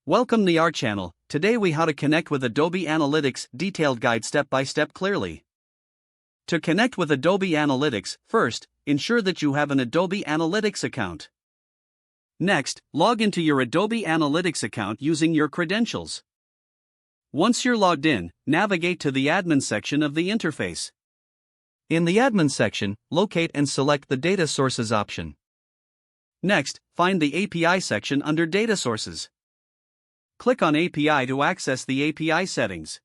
Welcome to our channel. Today we how to connect with Adobe Analytics detailed guide step by step clearly. To connect with Adobe Analytics, first, ensure that you have an Adobe Analytics account. Next, log into your Adobe Analytics account using your credentials. Once you're logged in, navigate to the admin section of the interface. In the admin section, locate and select the Data Sources option. Next, find the API section under Data Sources. Click on API to access the API settings.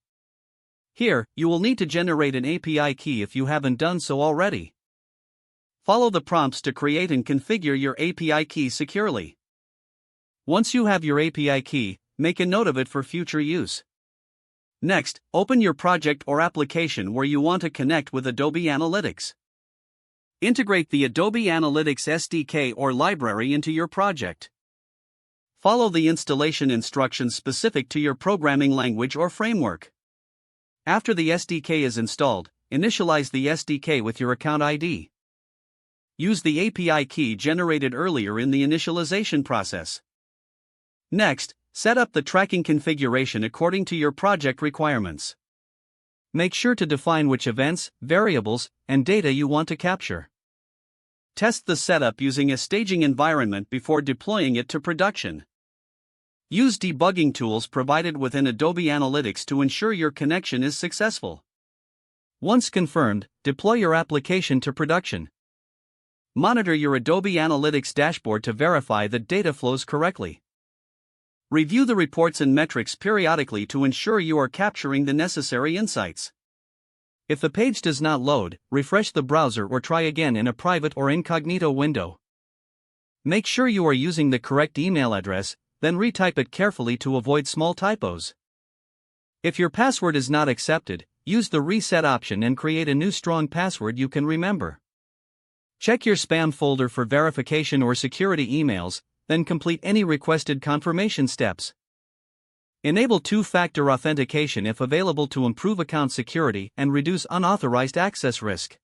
Here, you will need to generate an API key if you haven't done so already. Follow the prompts to create and configure your API key securely. Once you have your API key, make a note of it for future use. Next, open your project or application where you want to connect with Adobe Analytics. Integrate the Adobe Analytics SDK or library into your project. Follow the installation instructions specific to your programming language or framework. After the SDK is installed, initialize the SDK with your account ID. Use the API key generated earlier in the initialization process. Next, set up the tracking configuration according to your project requirements. Make sure to define which events, variables, and data you want to capture. Test the setup using a staging environment before deploying it to production. Use debugging tools provided within Adobe Analytics to ensure your connection is successful. Once confirmed, deploy your application to production. Monitor your Adobe Analytics dashboard to verify that data flows correctly. Review the reports and metrics periodically to ensure you are capturing the necessary insights. If the page does not load, refresh the browser or try again in a private or incognito window. Make sure you are using the correct email address, then retype it carefully to avoid small typos. If your password is not accepted, use the reset option and create a new strong password you can remember. Check your spam folder for verification or security emails, then complete any requested confirmation steps. Enable two-factor authentication if available to improve account security and reduce unauthorized access risk.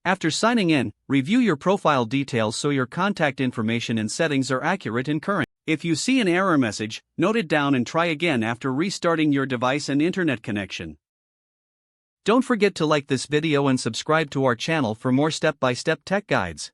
After signing in, review your profile details so your contact information and settings are accurate and current. If you see an error message, note it down and try again after restarting your device and internet connection. Don't forget to like this video and subscribe to our channel for more step-by-step tech guides.